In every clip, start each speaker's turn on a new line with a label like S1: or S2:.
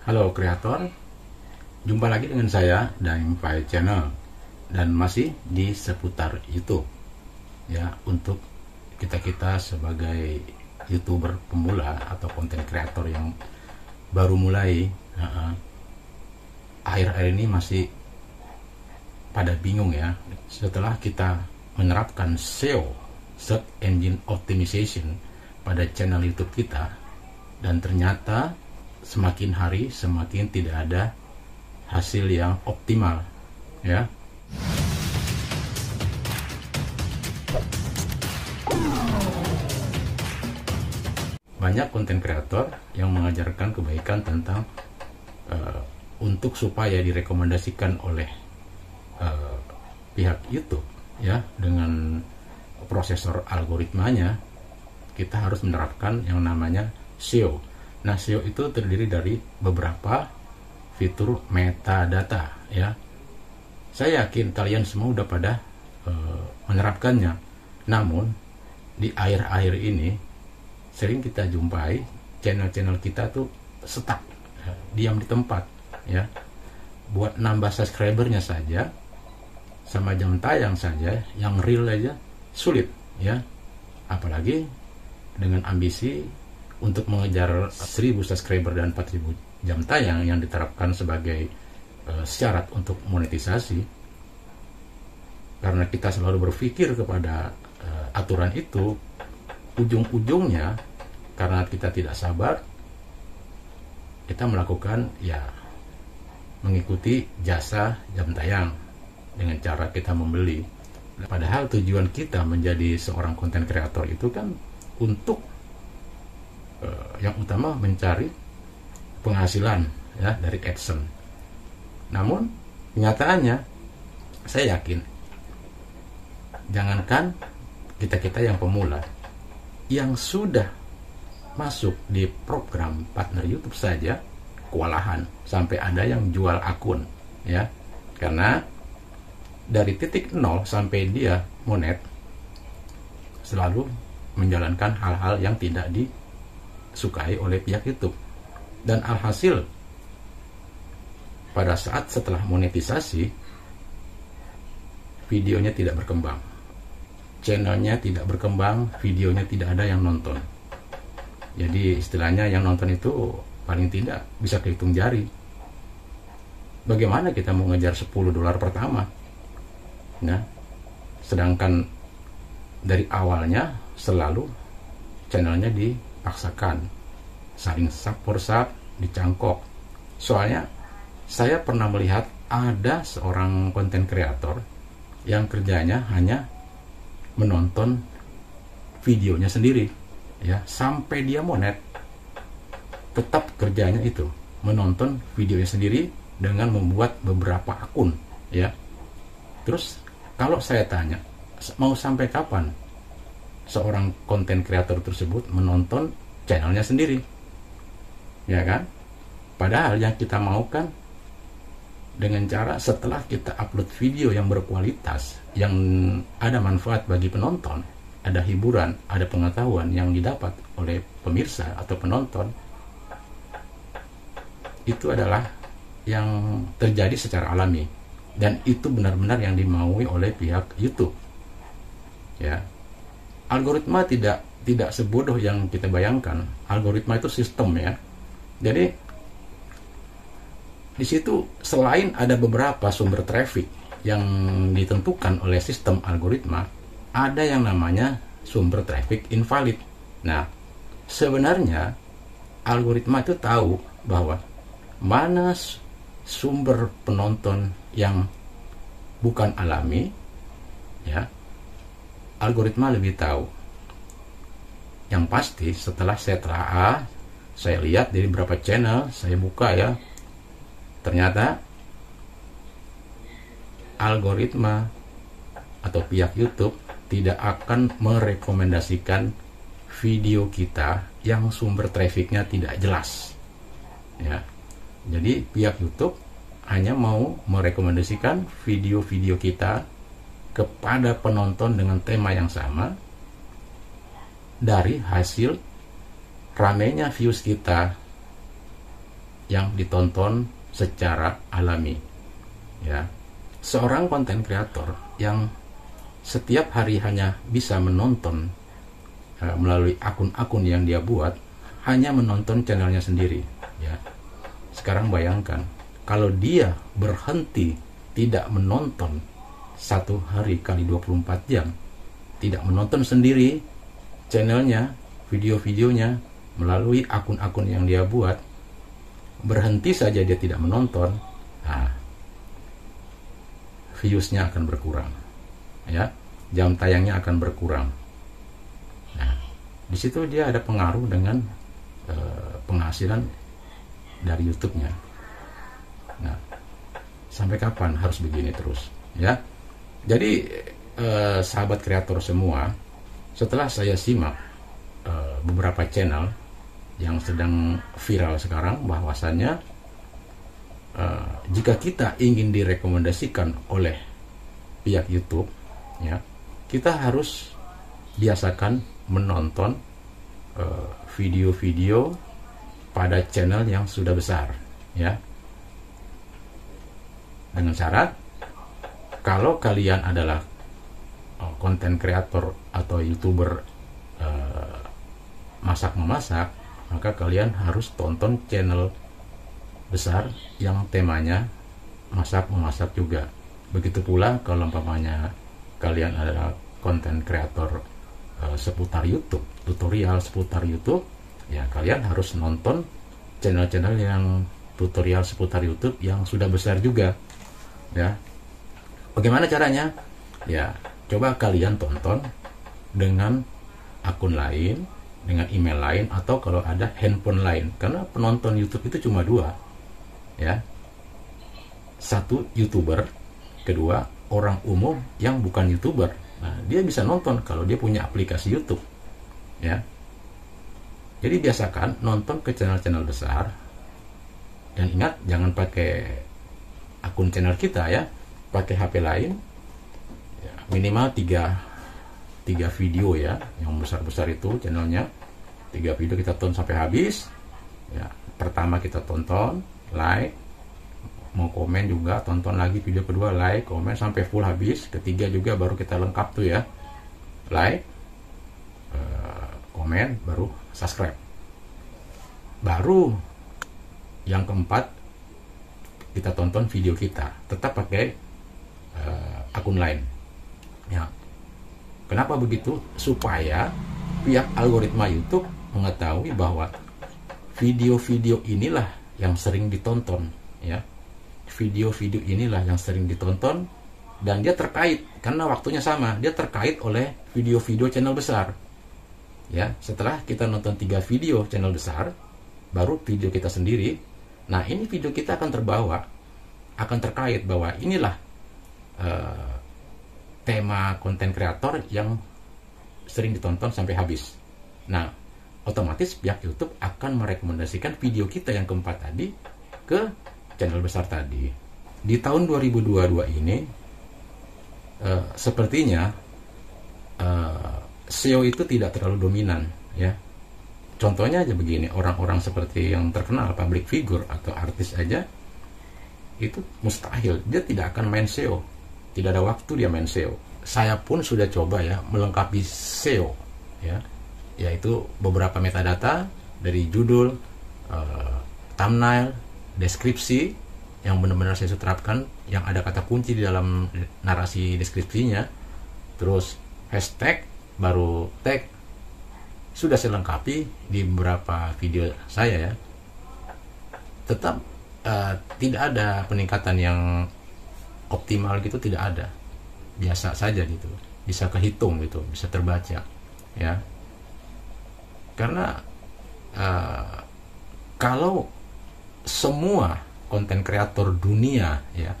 S1: Halo kreator, jumpa lagi dengan saya Daeng Fai Channel dan masih di seputar YouTube ya, untuk kita sebagai YouTuber pemula atau konten kreator yang baru mulai. Akhir-akhir ini masih pada bingung ya, setelah kita menerapkan SEO, Search Engine Optimization, pada channel YouTube kita, dan ternyata semakin hari semakin tidak ada hasil yang optimal ya. Banyak konten kreator yang mengajarkan kebaikan tentang untuk supaya direkomendasikan oleh pihak YouTube ya, dengan prosesor algoritmanya kita harus menerapkan yang namanya SEO. Nah, SEO itu terdiri dari beberapa fitur metadata ya. Saya yakin kalian semua udah pada menerapkannya. Namun di akhir-akhir ini sering kita jumpai channel-channel kita tuh stuck, diam di tempat ya. Buat nambah subscribernya saja sama jam tayang saja yang real aja sulit ya. Apalagi dengan ambisi untuk mengejar 1000 subscriber dan 4000 jam tayang yang diterapkan sebagai syarat untuk monetisasi. Karena kita selalu berpikir kepada aturan itu, ujung-ujungnya karena kita tidak sabar, kita melakukan ya mengikuti jasa jam tayang dengan cara kita membeli. Padahal tujuan kita menjadi seorang konten kreator itu kan untuk yang utama mencari penghasilan ya dari AdSense. Namun kenyataannya saya yakin, jangankan kita yang pemula, yang sudah masuk di program partner YouTube saja kewalahan, sampai ada yang jual akun ya. Karena dari titik nol sampai dia monet selalu menjalankan hal-hal yang tidak disukai oleh pihak YouTube, dan alhasil pada saat setelah monetisasi videonya tidak berkembang, channelnya tidak berkembang, videonya tidak ada yang nonton. Jadi istilahnya yang nonton itu paling tidak bisa kehitung jari. Bagaimana kita mau ngejar $10 pertama nah, sedangkan dari awalnya selalu channelnya dipaksakan saling sap dicangkok. Soalnya saya pernah melihat ada seorang konten kreator yang kerjanya hanya menonton videonya sendiri ya, sampai dia monet tetap kerjanya itu menonton videonya sendiri dengan membuat beberapa akun ya. Terus kalau saya tanya, mau sampai kapan seorang konten kreator tersebut menonton channelnya sendiri, ya kan? Padahal yang kita mau kan dengan cara setelah kita upload video yang berkualitas, yang ada manfaat bagi penonton, ada hiburan, ada pengetahuan yang didapat oleh pemirsa atau penonton, itu adalah yang terjadi secara alami, dan itu benar-benar yang dimaui oleh pihak YouTube ya. Algoritma tidak sebodoh yang kita bayangkan. Algoritma itu sistem ya. Jadi di situ selain ada beberapa sumber traffic yang ditentukan oleh sistem algoritma, ada yang namanya sumber traffic invalid. Nah, sebenarnya algoritma itu tahu bahwa mana sumber penonton yang bukan alami ya. Algoritma lebih tahu. Yang pasti setelah saya telaah, saya lihat dari beberapa channel, saya buka ya, ternyata algoritma atau pihak YouTube tidak akan merekomendasikan video kita yang sumber trafficnya tidak jelas ya. Jadi pihak YouTube hanya mau merekomendasikan video-video kita kepada penonton dengan tema yang sama dari hasil ramenya views kita yang ditonton secara alami. Ya, seorang konten kreator yang setiap hari hanya bisa menonton melalui akun-akun yang dia buat, hanya menonton channelnya sendiri. Ya, sekarang bayangkan kalau dia berhenti tidak menonton satu hari kali 24 jam, tidak menonton sendiri channelnya, video-videonya melalui akun-akun yang dia buat, berhenti saja dia tidak menonton, nah, viewsnya akan berkurang, ya, jam tayangnya akan berkurang. Nah, di situ dia ada pengaruh dengan penghasilan dari YouTube-nya. Nah, sampai kapan harus begini terus, ya? Jadi sahabat kreator semua, setelah saya simak beberapa channel yang sedang viral sekarang, bahwasannya jika kita ingin direkomendasikan oleh pihak YouTube, ya, kita harus biasakan menonton video-video pada channel yang sudah besar, ya, dengan syarat kalau kalian adalah konten kreator atau YouTuber masak-memasak, maka kalian harus tonton channel besar yang temanya masak-memasak juga. Begitu pula kalau umpamanya kalian adalah konten kreator seputar YouTube, tutorial seputar YouTube, ya kalian harus nonton channel-channel yang tutorial seputar YouTube yang sudah besar juga, ya. Bagaimana caranya? Ya, coba kalian tonton dengan akun lain, dengan email lain, atau kalau ada handphone lain. Karena penonton YouTube itu cuma dua, ya. Satu YouTuber, kedua orang umum yang bukan YouTuber. Nah, dia bisa nonton kalau dia punya aplikasi YouTube, ya. Jadi biasakan nonton ke channel-channel besar, dan ingat jangan pakai akun channel kita, ya, pakai HP lain, ya, minimal 3 video, ya, yang besar-besar itu channelnya. 3 video kita tonton sampai habis, ya. Pertama kita tonton, like, mau komen juga, tonton lagi video kedua, like, komen sampai full habis. Ketiga juga baru kita lengkap tuh, ya, like, komen, baru subscribe. Baru yang keempat kita tonton video kita, tetap pakai akun lain, ya. Kenapa begitu? Supaya pihak algoritma YouTube mengetahui bahwa video-video inilah yang sering ditonton, ya. Video-video inilah yang sering ditonton, dan dia terkait karena waktunya sama, dia terkait oleh video-video channel besar, ya. Setelah kita nonton 3 video channel besar, baru video kita sendiri. Nah, ini video kita akan terbawa, akan terkait bahwa inilah tema konten kreator yang sering ditonton sampai habis. Nah, otomatis pihak YouTube akan merekomendasikan video kita yang keempat tadi ke channel besar tadi. Di tahun 2022 ini sepertinya SEO itu tidak terlalu dominan, ya. Contohnya aja begini, orang-orang seperti yang terkenal, public figure atau artis aja, itu mustahil dia tidak akan main SEO. Tidak ada waktu dia main SEO. Saya pun sudah coba, ya, melengkapi SEO, ya, yaitu beberapa metadata dari judul, thumbnail, deskripsi yang benar-benar saya terapkan, yang ada kata kunci di dalam narasi deskripsinya, terus hashtag, baru tag, sudah saya lengkapi di beberapa video saya, ya. Tetap tidak ada peningkatan yang optimal gitu, tidak ada, biasa saja gitu, bisa kehitung gitu, bisa terbaca, ya. Karena kalau semua konten kreator dunia, ya,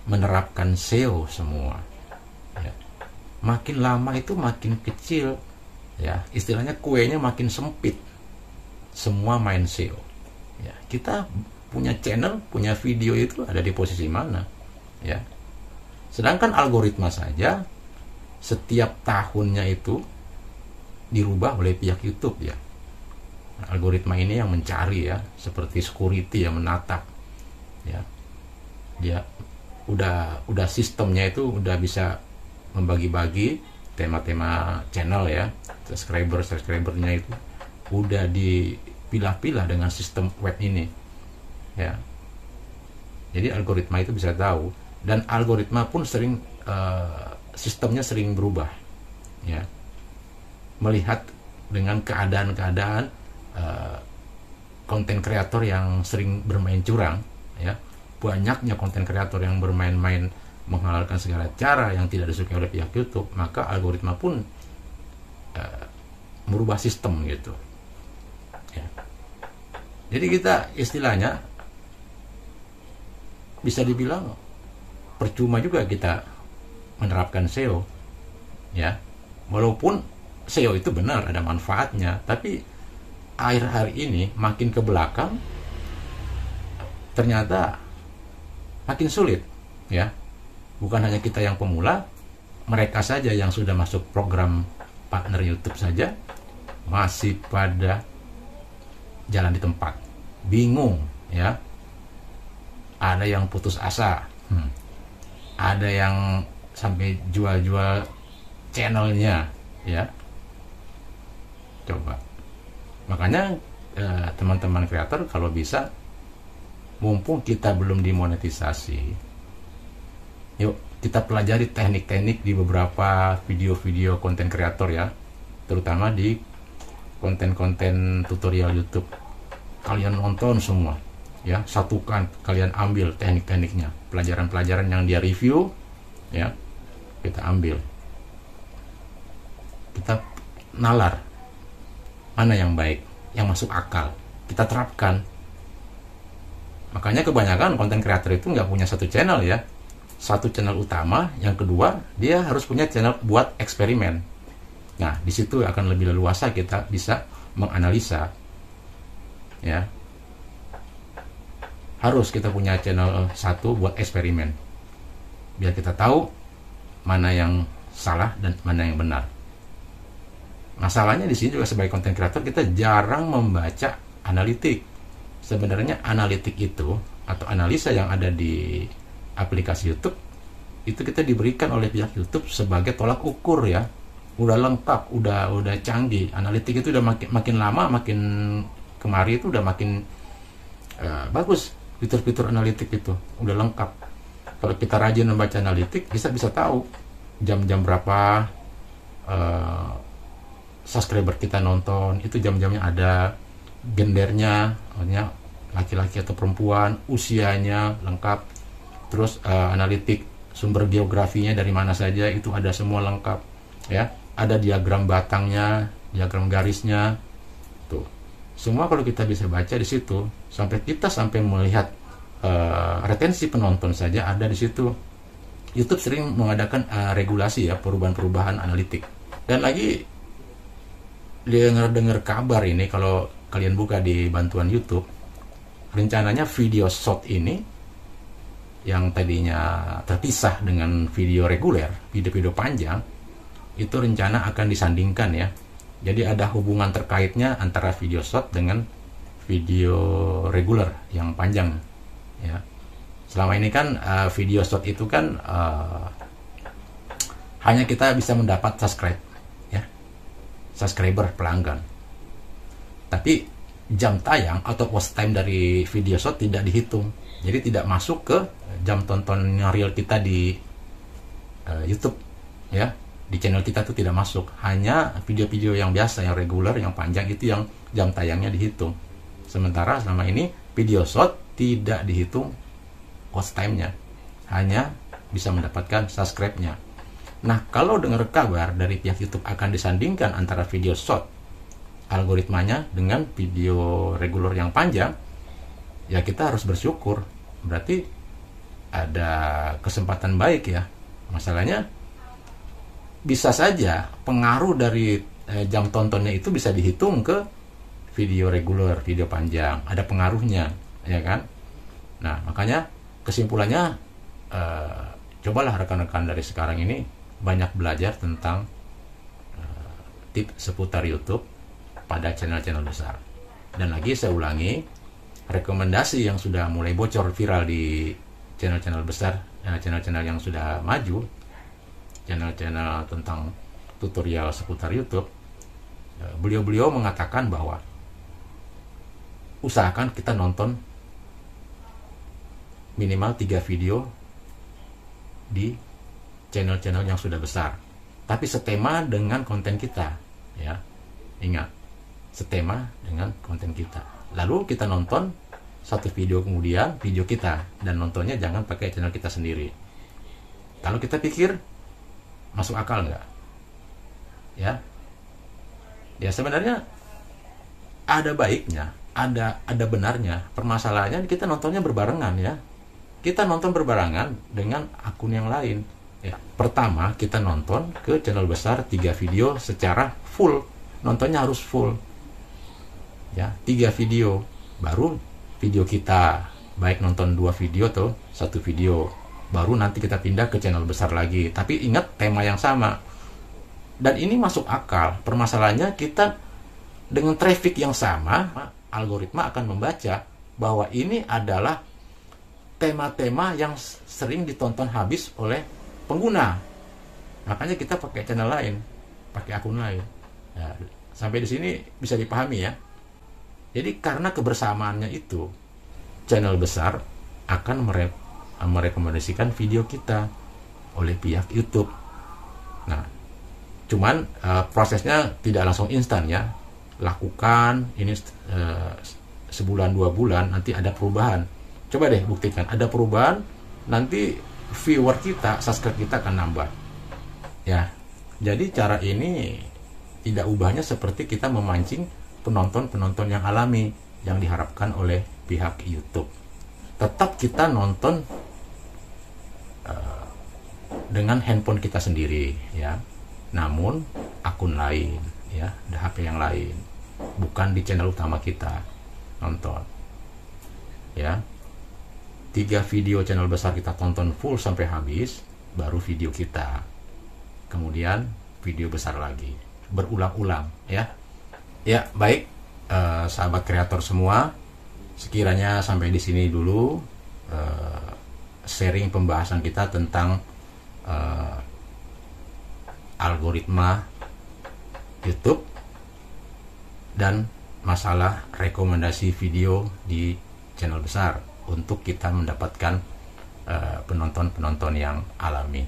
S1: menerapkan SEO semua, ya, makin lama itu makin kecil, ya, istilahnya kuenya makin sempit. Semua main SEO, ya. Kita punya channel, punya video itu ada di posisi mana, ya. Sedangkan algoritma saja setiap tahunnya itu dirubah oleh pihak YouTube, ya. Algoritma ini yang mencari ya, seperti security yang menatap ya. Dia udah sistemnya itu udah bisa membagi-bagi tema-tema channel ya, subscribernya itu udah dipilah-pilah dengan sistem web ini ya. Jadi algoritma itu bisa tahu, dan algoritma pun sering sistemnya sering berubah ya, melihat dengan keadaan-keadaan konten kreator yang sering bermain curang ya. Banyaknya konten kreator yang bermain-main menghalalkan segala cara yang tidak disukai oleh pihak YouTube, maka algoritma pun merubah sistem gitu ya. Jadi kita istilahnya bisa dibilang percuma juga kita menerapkan SEO ya, walaupun SEO itu benar ada manfaatnya, tapi akhir hari ini makin ke belakang ternyata makin sulit ya. Bukan hanya kita yang pemula, mereka saja yang sudah masuk program partner YouTube saja masih pada jalan di tempat, bingung ya. Ada yang putus asa, ada yang sampai jual-jual channelnya ya. Coba, makanya teman-teman kreator kalau bisa, mumpung kita belum dimonetisasi, yuk kita pelajari teknik-teknik di beberapa video-video konten kreator ya, terutama di konten-konten tutorial YouTube. Kalian nonton semua ya, satukan, kalian ambil teknik-tekniknya, pelajaran-pelajaran yang dia review ya, kita ambil, kita nalar mana yang baik, yang masuk akal, kita terapkan. Makanya kebanyakan konten kreator itu nggak punya satu channel ya, satu channel utama, yang kedua dia harus punya channel buat eksperimen. Nah di situ akan lebih leluasa kita bisa menganalisa ya. Harus kita punya channel satu buat eksperimen, biar kita tahu mana yang salah dan mana yang benar. Masalahnya di sini juga sebagai konten kreator kita jarang membaca analitik. Sebenarnya analitik itu atau analisa yang ada di aplikasi YouTube itu kita diberikan oleh pihak YouTube sebagai tolak ukur ya. Udah lengkap, udah canggih. Analitik itu udah makin lama, makin kemari itu udah makin bagus. Fitur-fitur analitik itu udah lengkap. Kalau kita rajin membaca analitik, bisa tahu jam-jam berapa subscriber kita nonton, itu jam-jamnya ada, gendernya, maksudnya laki-laki atau perempuan, usianya lengkap, terus analitik sumber geografinya dari mana saja, itu ada semua lengkap ya. Ada diagram batangnya, diagram garisnya, tuh semua kalau kita bisa baca di situ, sampai melihat retensi penonton saja ada di situ. YouTube sering mengadakan regulasi ya, perubahan-perubahan analitik. Dan lagi dengar kabar ini, kalau kalian buka di bantuan YouTube, rencananya video short ini yang tadinya terpisah dengan video reguler, video-video panjang, itu rencana akan disandingkan ya. Jadi ada hubungan terkaitnya antara video short dengan video reguler yang panjang ya. Selama ini kan video short itu kan hanya kita bisa mendapat subscriber pelanggan, tapi jam tayang atau watch time dari video short tidak dihitung. Jadi tidak masuk ke jam tonton yang real kita di YouTube ya. Di channel kita tuh tidak masuk, hanya video-video yang biasa, yang reguler, yang panjang itu yang jam tayangnya dihitung. Sementara selama ini video short tidak dihitung watch time-nya, hanya bisa mendapatkan subscribe-nya. Nah, kalau dengar kabar dari pihak YouTube akan disandingkan antara video short algoritmanya dengan video reguler yang panjang, ya kita harus bersyukur, berarti ada kesempatan baik ya. Masalahnya bisa saja pengaruh dari jam tontonnya itu bisa dihitung ke video reguler, video panjang, ada pengaruhnya ya kan. Nah makanya kesimpulannya, cobalah rekan-rekan dari sekarang ini banyak belajar tentang tips seputar YouTube pada channel-channel besar. Dan lagi saya ulangi, rekomendasi yang sudah mulai bocor viral di channel-channel besar, channel-channel yang sudah maju, channel-channel tentang tutorial seputar YouTube, beliau-beliau mengatakan bahwa usahakan kita nonton minimal 3 video di channel-channel yang sudah besar, tapi setema dengan konten kita, ya. Ingat, setema dengan konten kita. Lalu kita nonton satu video, kemudian video kita, dan nontonnya jangan pakai channel kita sendiri. Kalau kita pikir masuk akal nggak? Ya sebenarnya ada baiknya, ada benarnya. Permasalahannya kita nontonnya berbarengan, ya. Kita nonton berbarengan dengan akun yang lain, ya. Pertama, kita nonton ke channel besar 3 video secara full, nontonnya harus full, ya. 3 video, baru video kita, baik nonton 2 video atau 1 video, baru nanti kita pindah ke channel besar lagi, tapi ingat tema yang sama. Dan ini masuk akal. Permasalahannya kita dengan traffic yang sama, algoritma akan membaca bahwa ini adalah tema-tema yang sering ditonton habis oleh pengguna. Makanya kita pakai channel lain, pakai akun lain. Ya, sampai di sini bisa dipahami, ya. Jadi karena kebersamaannya itu, channel besar akan merekomendasikan video kita oleh pihak YouTube. Nah, cuman prosesnya tidak langsung instan, ya. Lakukan ini sebulan 2 bulan, nanti ada perubahan. Coba deh buktikan ada perubahan, nanti viewer kita, subscribe kita akan nambah, ya. Jadi cara ini tidak ubahnya seperti kita memancing penonton-penonton yang alami yang diharapkan oleh pihak YouTube. Tetap kita nonton dengan handphone kita sendiri, ya. Namun akun lain, ya, di HP yang lain, bukan di channel utama kita nonton, ya. 3 video channel besar kita tonton full sampai habis, baru video kita, kemudian video besar lagi, berulang-ulang, ya. Ya, baik, sahabat kreator semua, sekiranya sampai di sini dulu sharing pembahasan kita tentang algoritma YouTube dan masalah rekomendasi video di channel besar untuk kita mendapatkan penonton-penonton yang alami.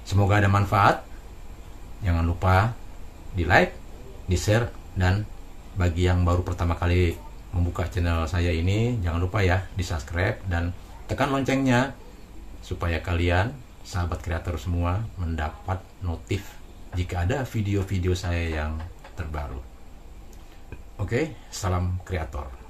S1: Semoga ada manfaat. Jangan lupa di like, di share, dan bagi yang baru pertama kali membuka channel saya ini, jangan lupa ya di subscribe dan tekan loncengnya supaya kalian, sahabat kreator semua, mendapat notif jika ada video-video saya yang terbaru. Oke, salam kreator.